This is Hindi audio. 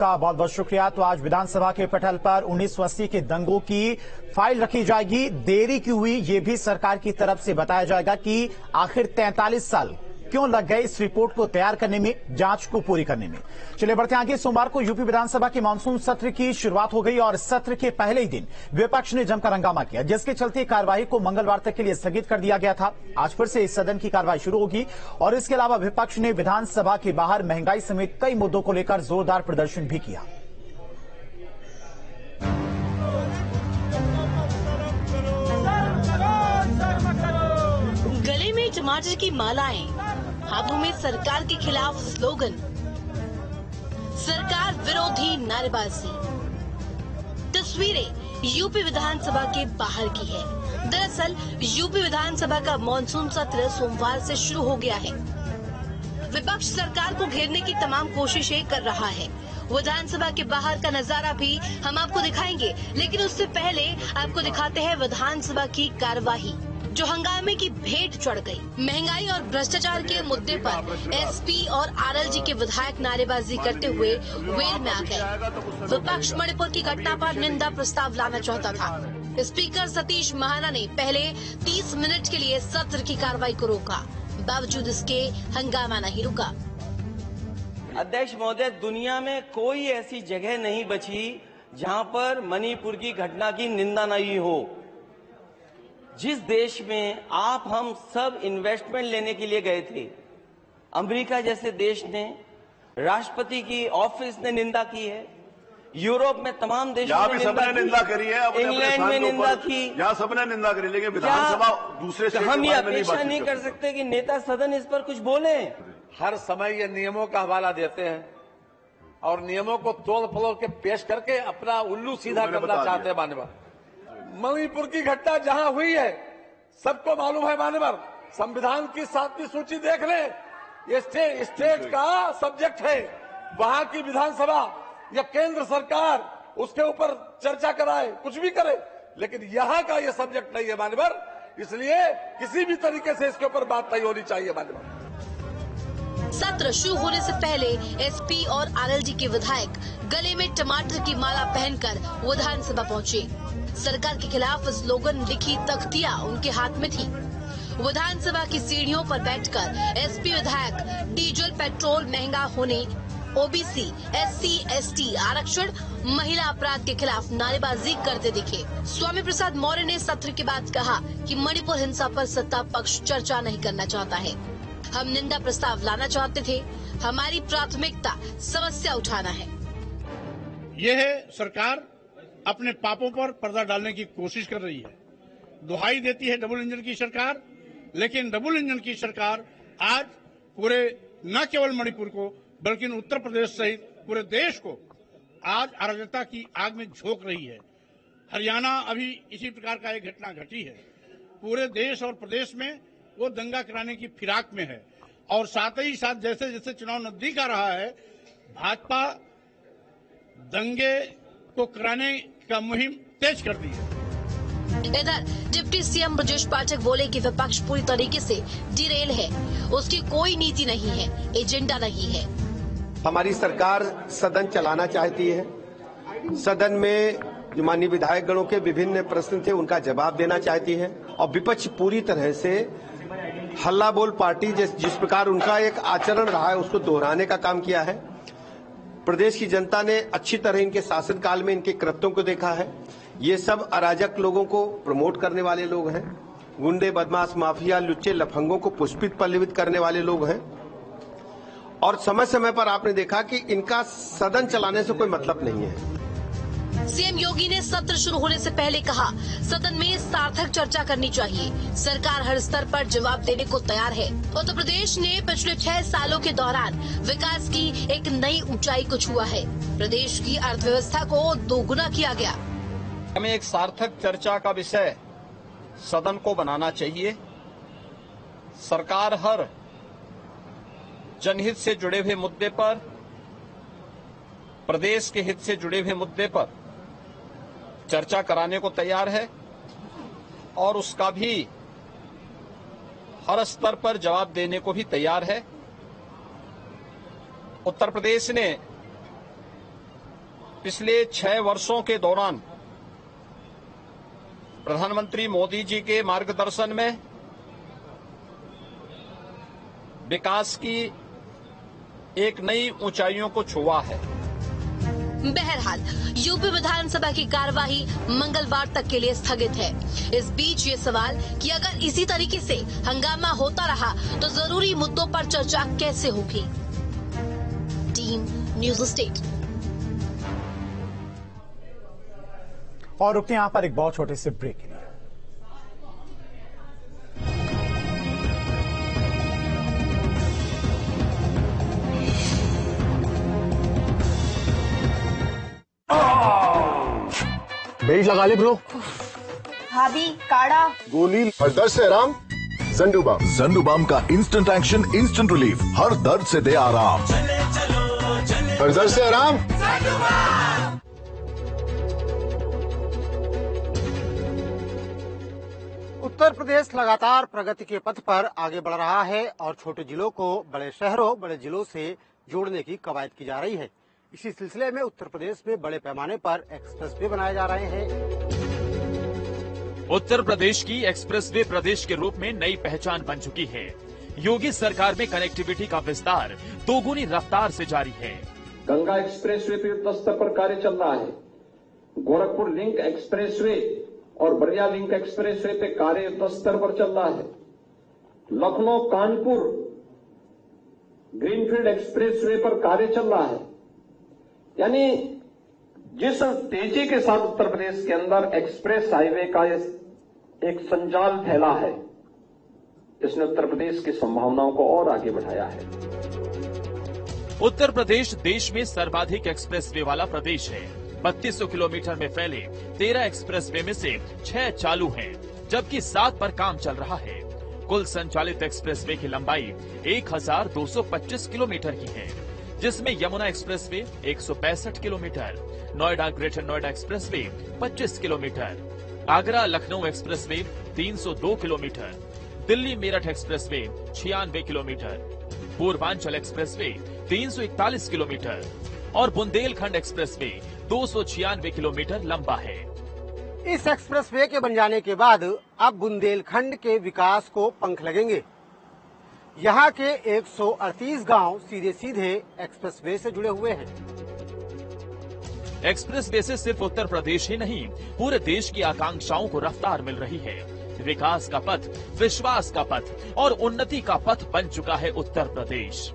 का बहुत बहुत शुक्रिया। तो आज विधानसभा के पटल पर 1980 के दंगों की फाइल रखी जाएगी। देरी क्यों हुई ये भी सरकार की तरफ से बताया जाएगा कि आखिर 43 साल क्यों लग गए इस रिपोर्ट को तैयार करने में, जांच को पूरी करने में। चलिए बढ़ते आगे। सोमवार को यूपी विधानसभा के मानसून सत्र की शुरुआत हो गई और सत्र के पहले ही दिन विपक्ष ने जमकर हंगामा किया, जिसके चलते कार्यवाही को मंगलवार तक के लिए स्थगित कर दिया गया था। आज फिर से इस सदन की कार्रवाई शुरू होगी और इसके अलावा विपक्ष ने विधानसभा के बाहर महंगाई समेत कई मुद्दों को लेकर जोरदार प्रदर्शन भी किया। गले में टमाटर की मालाएं, हाथों में सरकार के खिलाफ स्लोगन, सरकार विरोधी नारेबाजी। तस्वीरें यूपी विधानसभा के बाहर की है। दरअसल यूपी विधानसभा का मानसून सत्र सोमवार से शुरू हो गया है। विपक्ष सरकार को घेरने की तमाम कोशिशें कर रहा है। विधानसभा के बाहर का नजारा भी हम आपको दिखाएंगे, लेकिन उससे पहले आपको दिखाते हैं विधानसभा की कार्यवाही जो हंगामे की भेंट चढ़ गई। महंगाई और भ्रष्टाचार के मुद्दे पर एसपी और आरएलजी के विधायक नारेबाजी करते हुए वेल में आ गए। विपक्ष मणिपुर की घटना पर निंदा प्रस्ताव लाना चाहता था। स्पीकर सतीश महाना ने पहले 30 मिनट के लिए सत्र की कार्रवाई को रोका, बावजूद इसके हंगामा नहीं रुका। अध्यक्ष महोदय, दुनिया में कोई ऐसी जगह नहीं बची जहां पर मणिपुर की घटना की निंदा नहीं हो। जिस देश में आप हम सब इन्वेस्टमेंट लेने के लिए गए थे, अमेरिका जैसे देश ने, राष्ट्रपति की ऑफिस ने निंदा की है, यूरोप में तमाम देशों ने निंदा करी है, इंग्लैंड में निंदा की, यहाँ सबने निंदा करी, लेकिन विधानसभा दूसरे तो हम ये अपेक्षा नहीं कर सकते कि नेता सदन इस पर कुछ बोले। हर समय ये नियमों का हवाला देते हैं और नियमों को तोड़ फलोड़ के पेश करके अपना उल्लू सीधा करना चाहते हैं। मान्यवर, मणिपुर की घटना जहां हुई है सबको मालूम है। मान्यवर, संविधान की 7वीं सूची देख ले, ये स्टेट का सब्जेक्ट है। वहां की विधानसभा या केंद्र सरकार उसके ऊपर चर्चा कराए, कुछ भी करे, लेकिन यहाँ का ये सब्जेक्ट नहीं है मान्यवर। इसलिए किसी भी तरीके से इसके ऊपर बात नहीं होनी चाहिए मान्यवर। सत्र शुरू होने से पहले एसपी और आरएलजी के विधायक गले में टमाटर की माला पहनकर विधानसभा पहुंचे। सरकार के खिलाफ स्लोगन लिखी तख्तियां उनके हाथ में थी। विधानसभा की सीढ़ियों पर बैठकर एसपी विधायक डीजल पेट्रोल महंगा होने, ओबीसी, एससी, एसटी आरक्षण, महिला अपराध के खिलाफ नारेबाजी करते दिखे। स्वामी प्रसाद मौर्य ने सत्र के बाद कहा कि मणिपुर हिंसा पर सत्ता पक्ष चर्चा नहीं करना चाहता है। हम निंदा प्रस्ताव लाना चाहते थे, हमारी प्राथमिकता समस्या उठाना है। यह सरकार अपने पापों पर पर्दा डालने की कोशिश कर रही है। दुहाई देती है डबल इंजन की सरकार, लेकिन डबल इंजन की सरकार आज पूरे न केवल मणिपुर को बल्कि उत्तर प्रदेश सहित पूरे देश को आज अराजकता की आग में झोंक रही है। हरियाणा अभी इसी प्रकार का एक घटना घटी है। पूरे देश और प्रदेश में वो दंगा कराने की फिराक में है और साथ ही साथ जैसे जैसे चुनाव नजदीक आ रहा है, भाजपा दंगे को कराने का मुहिम तेज कर दी है। इधर डिप्टी सीएम ब्रजेश पाठक बोले कि विपक्ष पूरी तरीके से डिरेल है, उसकी कोई नीति नहीं है, एजेंडा नहीं है। हमारी सरकार सदन चलाना चाहती है। सदन में जो माननीय विधायक गणों के विभिन्न प्रश्न थे उनका जवाब देना चाहती है और विपक्ष पूरी तरह से हल्ला बोल पार्टी जिस प्रकार उनका एक आचरण रहा है उसको दोहराने का काम किया है। प्रदेश की जनता ने अच्छी तरह इनके शासनकाल में इनके कृत्यों को देखा है। ये सब अराजक लोगों को प्रमोट करने वाले लोग हैं, गुंडे, बदमाश, माफिया, लुच्चे, लफंगों को पुष्पित पल्लवित करने वाले लोग हैं और समय समय पर आपने देखा कि इनका सदन चलाने से कोई मतलब नहीं है। सीएम योगी ने सत्र शुरू होने से पहले कहा, सदन में सार्थक चर्चा करनी चाहिए। सरकार हर स्तर पर जवाब देने को तैयार है। उत्तर प्रदेश ने पिछले 6 सालों के दौरान विकास की एक नई ऊंचाई को छुआ है। प्रदेश की अर्थव्यवस्था को दोगुना किया गया। हमें एक सार्थक चर्चा का विषय सदन को बनाना चाहिए। सरकार हर जनहित से जुड़े हुए मुद्दे पर, प्रदेश के हित से जुड़े हुए मुद्दे पर चर्चा कराने को तैयार है और उसका भी हर स्तर पर जवाब देने को भी तैयार है। उत्तर प्रदेश ने पिछले 6 वर्षों के दौरान प्रधानमंत्री मोदी जी के मार्गदर्शन में विकास की एक नई ऊंचाइयों को छुआ है। बहरहाल यूपी विधानसभा की कार्यवाही मंगलवार तक के लिए स्थगित है। इस बीच ये सवाल कि अगर इसी तरीके से हंगामा होता रहा तो जरूरी मुद्दों पर चर्चा कैसे होगी। Team news state. और रुकते हैं यहां पर एक बहुत छोटे से ब्रेक के लिए। बेल्ट लगा ले ब्रो। भाभी काढ़ा गोली हर दर्द से आराम। ज़ंडुबाम। ज़ंडुबाम का इंस्टेंट एक्शन, इंस्टेंट रिलीफ, हर दर्द से दे आराम। हर दर्द से आराम। उत्तर प्रदेश लगातार प्रगति के पथ पर आगे बढ़ रहा है और छोटे जिलों को बड़े शहरों, बड़े जिलों से जोड़ने की कवायद की जा रही है। इसी सिलसिले में उत्तर प्रदेश में बड़े पैमाने पर एक्सप्रेसवे बनाए जा रहे हैं। उत्तर प्रदेश की एक्सप्रेसवे प्रदेश के रूप में नई पहचान बन चुकी है। योगी सरकार में कनेक्टिविटी का विस्तार दोगुनी रफ्तार से जारी है। गंगा एक्सप्रेसवे पे युद्ध स्तर पर कार्य चल रहा है। गोरखपुर लिंक एक्सप्रेसवे और बलिया लिंक एक्सप्रेसवे पे कार्य युद्ध स्तर पर चल रहा है। लखनऊ कानपुर ग्रीनफील्ड एक्सप्रेसवे पर कार्य चल रहा है। यानी जिस तेजी के साथ उत्तर प्रदेश के अंदर एक्सप्रेस हाईवे का एक संजाल फैला है, इसने उत्तर प्रदेश की संभावनाओं को और आगे बढ़ाया है। उत्तर प्रदेश देश में सर्वाधिक एक्सप्रेसवे वाला प्रदेश है। 3200 किलोमीटर में फैले 13 एक्सप्रेसवे में से 6 चालू हैं, जबकि 7 पर काम चल रहा है। कुल संचालित एक्सप्रेसवे की लंबाई 1225 किलोमीटर की है, जिसमें Yamuna expressway 165 kilometre, Noida greater Noida expressway 25 kilometre, Agra Lucknow expressway 302 kilometre, Delhi Meerut expressway 96 kilometre, Purvanchal expressway 341 kilometre और बुंदेलखंड एक्सप्रेसवे 296 किलोमीटर लंबा है। इस एक्सप्रेसवे के बन जाने के बाद अब बुंदेलखंड के विकास को पंख लगेंगे। यहाँ के 138 गांव सीधे सीधे एक्सप्रेसवे से जुड़े हुए हैं। एक्सप्रेसवे से सिर्फ उत्तर प्रदेश ही नहीं, पूरे देश की आकांक्षाओं को रफ्तार मिल रही है। विकास का पथ, विश्वास का पथ और उन्नति का पथ बन चुका है उत्तर प्रदेश।